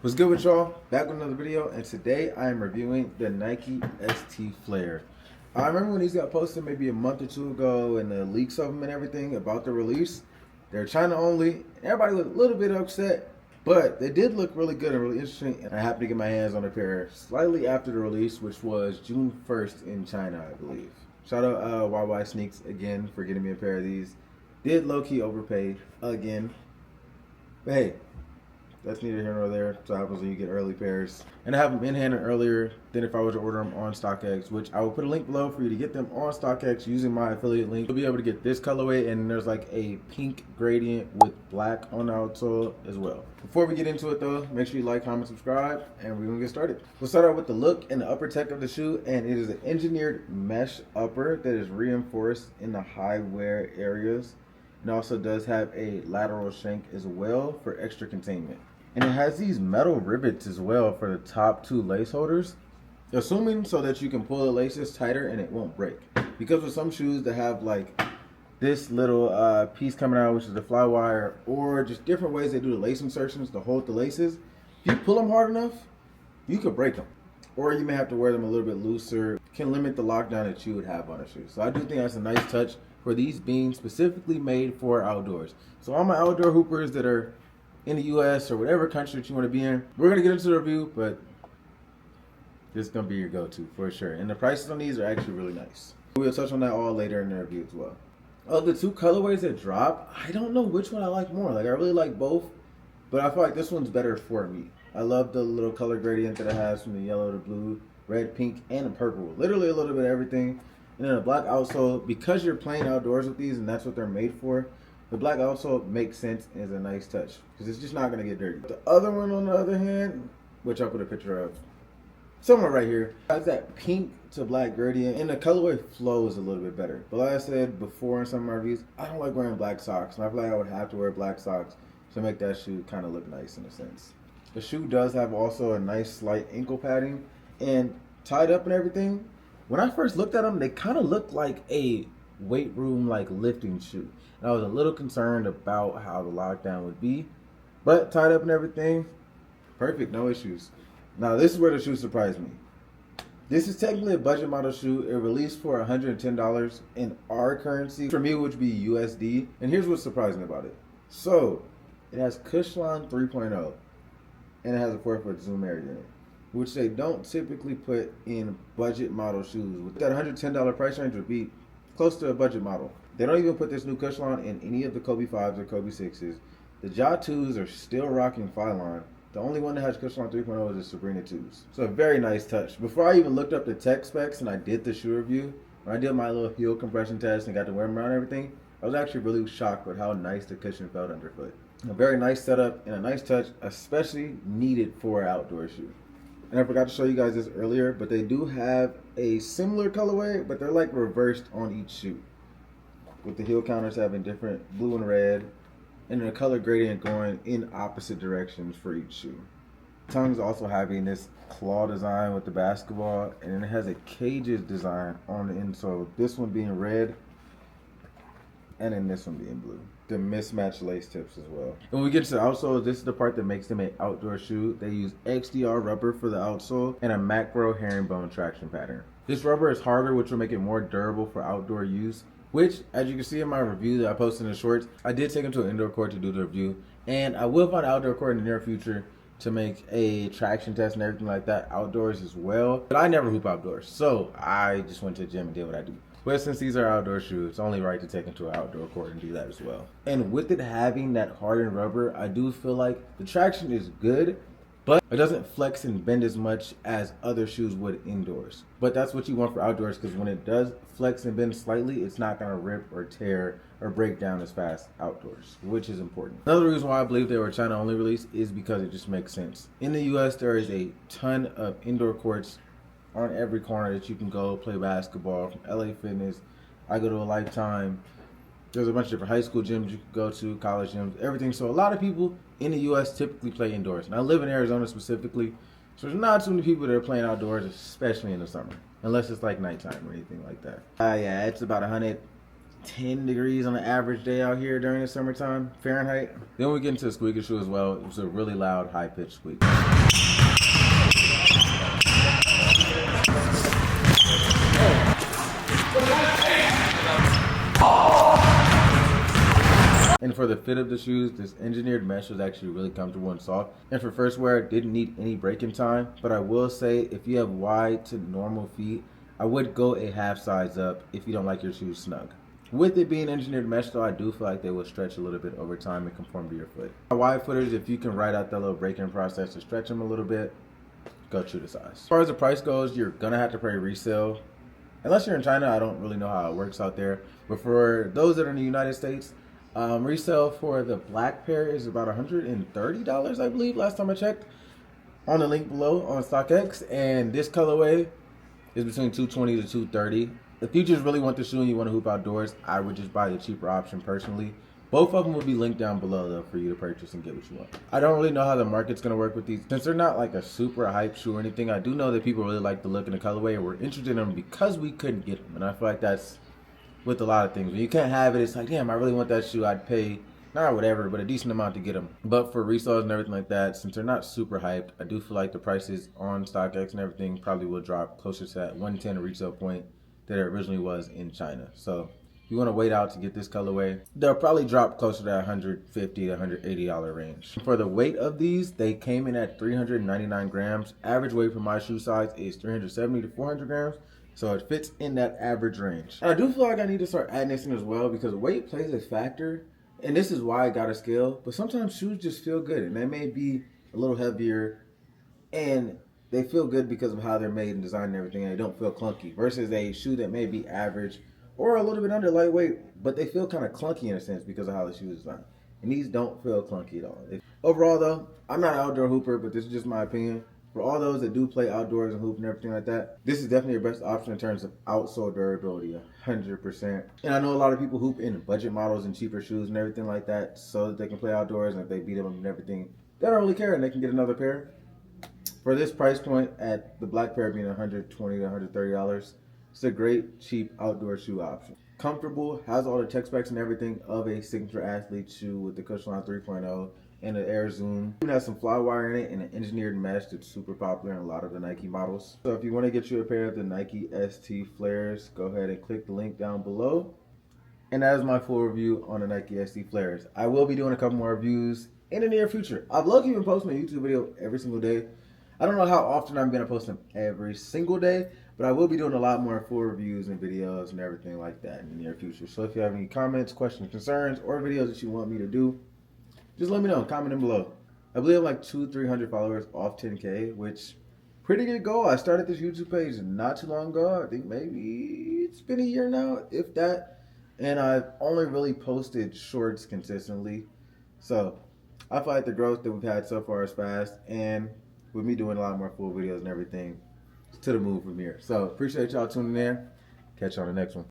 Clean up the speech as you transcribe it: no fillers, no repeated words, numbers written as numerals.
What's good with y'all? Back with another video, and today I am reviewing the Nike ST Flare. I remember when these got posted maybe a month or two ago, and the leaks of them and everything about the release. They're China only. Everybody was a little bit upset, but they did look really good and really interesting. And I happened to get my hands on a pair slightly after the release, which was June 1st in China, I believe. Shout out YY Sneaks again for getting me a pair of these. Did low-key overpay again, but hey, that's neither here nor there. So happens when you get early pairs. And I have them in hand earlier than if I were to order them on StockX, which I will put a link below for you to get them on StockX using my affiliate link. You'll be able to get this colorway, and there's like a pink gradient with black on the outsole as well. Before we get into it though, make sure you like, comment, subscribe, and we're gonna get started. We'll start out with the look and the upper tech of the shoe, and it is an engineered mesh upper that is reinforced in the high wear areas. It also does have a lateral shank as well for extra containment. And it has these metal rivets as well for the top two lace holders, assuming so that you can pull the laces tighter and it won't break. Because with some shoes that have like this little piece coming out, which is the fly wire, or just different ways they do the lace insertions to hold the laces, if you pull them hard enough, you could break them. Or you may have to wear them a little bit looser. Can limit the lockdown that you would have on a shoe. So I do think that's a nice touch for these being specifically made for outdoors. So all my outdoor hoopers that are in the US or whatever country that you want to be in, we're going to get into the review, but this is going to be your go-to for sure. And the prices on these are actually really nice. We'll touch on that all later in the review as well. Of the two colorways that drop, I don't know which one I like more. Like, I really like both, but I feel like this one's better for me. I love the little color gradient that it has from the yellow to blue, red, pink, and the purple. Literally a little bit of everything. And then a black outsole, because you're playing outdoors with these and that's what they're made for, the black outsole makes sense and is a nice touch because it's just not going to get dirty. The other one, on the other hand, which I'll put a picture of somewhere right here, has that pink to black gradient and the colorway flows a little bit better. But like I said before in some of my reviews, I don't like wearing black socks, and I feel like I would have to wear black socks to make that shoe kind of look nice in a sense. The shoe does have also a nice slight ankle padding and tied up and everything. When I first looked at them, they kind of looked like a weight room like lifting shoe. And I was a little concerned about how the lockdown would be, but tied up and everything, perfect, no issues. Now this is where the shoe surprised me. This is technically a budget model shoe. It released for $110 in our currency, for me which would be USD. And here's what's surprising about it. So it has Cushline 3.0 and it has a 4-foot zoom area in it, which they don't typically put in budget model shoes. With that $110 price range would be close to a budget model. They don't even put this new Cushline in any of the Kobe 5s or Kobe 6s. The Ja 2s are still rocking Phylon. The only one that has Cushline 3.0 is the Sabrina 2s. So a very nice touch. Before I even looked up the tech specs and I did the shoe review, when I did my little heel compression test and got to wear them around and everything, I was actually really shocked with how nice the cushion felt underfoot. A very nice setup and a nice touch, especially needed for an outdoor shoe. And I forgot to show you guys this earlier, but they do have a similar colorway, but they're like reversed on each shoe, with the heel counters having different blue and red, and the color gradient going in opposite directions for each shoe. Tongue's also having this claw design with the basketball, and then it has a cages design on the insole. This one being red, and then this one being blue. The mismatched lace tips as well. And when we get to the outsole, this is the part that makes them an outdoor shoe. They use XDR rubber for the outsole and a macro herringbone traction pattern. This rubber is harder, which will make it more durable for outdoor use, which, as you can see in my review that I posted in the shorts, I did take them to an indoor court to do the review, and I will find an outdoor court in the near future to make a traction test and everything like that outdoors as well. But I never hoop outdoors, so I just went to the gym and did what I do. But since these are outdoor shoes, it's only right to take them to an outdoor court and do that as well. And with it having that hardened rubber, I do feel like the traction is good, but it doesn't flex and bend as much as other shoes would indoors. But that's what you want for outdoors, because when it does flex and bend slightly, it's not going to rip or tear or break down as fast outdoors, which is important. Another reason why I believe they were China only release is because it just makes sense. In the US, there is a ton of indoor courts on every corner that you can go play basketball. From LA Fitness, I go to a Lifetime. There's a bunch of different high school gyms you can go to, college gyms, everything. So a lot of people in the US typically play indoors. And I live in Arizona specifically, so there's not too many people that are playing outdoors, especially in the summer, unless it's like nighttime or anything like that. Yeah, it's about 100, 10 degrees on an average day out here during the summertime, Fahrenheit. Then we get into the squeaker shoe as well. It was a really loud, high-pitched squeak. And for the fit of the shoes, this engineered mesh was actually really comfortable and soft. And for first wear, it didn't need any break-in time. But I will say, if you have wide to normal feet, I would go a half size up if you don't like your shoes snug. With it being engineered mesh though, I do feel like they will stretch a little bit over time and conform to your foot. Wide footers, if you can write out that little break-in process to stretch them a little bit, go true to size. As far as the price goes, you're gonna have to pay resale. Unless you're in China, I don't really know how it works out there. But for those that are in the United States, resale for the black pair is about $130, I believe, last time I checked. On the link below on StockX, and this colorway is between $220 to $230. If you just really want the shoe and you want to hoop outdoors, I would just buy the cheaper option personally. Both of them will be linked down below though for you to purchase and get what you want. I don't really know how the market's going to work with these. Since they're not like a super hype shoe or anything, I do know that people really like the look and the colorway and we're interested in them because we couldn't get them. And I feel like that's with a lot of things. When you can't have it, it's like, damn, I really want that shoe. I'd pay, not whatever, but a decent amount to get them. But for resales and everything like that, since they're not super hyped, I do feel like the prices on StockX and everything probably will drop closer to that 110 retail point that it originally was in China. So if you want to wait out to get this colorway, they'll probably drop closer to that $150 to $180 range. For the weight of these, they came in at 399 grams. Average weight for my shoe size is 370 to 400 grams. So it fits in that average range. And I do feel like I need to start adding this in as well because weight plays a factor. And this is why I got a scale. But sometimes shoes just feel good and they may be a little heavier and they feel good because of how they're made and designed and everything, and they don't feel clunky, versus a shoe that may be average or a little bit under lightweight, but they feel kind of clunky in a sense because of how the shoe is designed. And these don't feel clunky at all. Overall though, I'm not an outdoor hooper, but this is just my opinion. For all those that do play outdoors and hoop and everything like that, this is definitely your best option in terms of outsole durability, 100%. And I know a lot of people hoop in budget models and cheaper shoes and everything like that so that they can play outdoors, and if they beat them and everything, they don't really care and they can get another pair. For this price point, at the black pair being $120 to $130, it's a great, cheap outdoor shoe option. Comfortable, has all the tech specs and everything of a signature athlete shoe with the Cushline 3.0 and the Air Zoom. It has some fly wire in it and an engineered mesh that's super popular in a lot of the Nike models. So if you want to get you a pair of the Nike ST Flares, go ahead and click the link down below. And that is my full review on the Nike ST Flares. I will be doing a couple more reviews in the near future. I've luckily been posting a YouTube video every single day. I don't know how often I'm going to post them every single day, but I will be doing a lot more full reviews and videos and everything like that in the near future. So if you have any comments, questions, concerns, or videos that you want me to do, just let me know. Comment them below. I believe I'm like 200-300 followers off 10K, which pretty good goal. I started this YouTube page not too long ago. I think maybe it's been a year now, if that. And I've only really posted shorts consistently. So I feel like the growth that we've had so far is fast, and with me doing a lot more full videos and everything, it's to the move from here. So appreciate y'all tuning in. Catch you on the next one.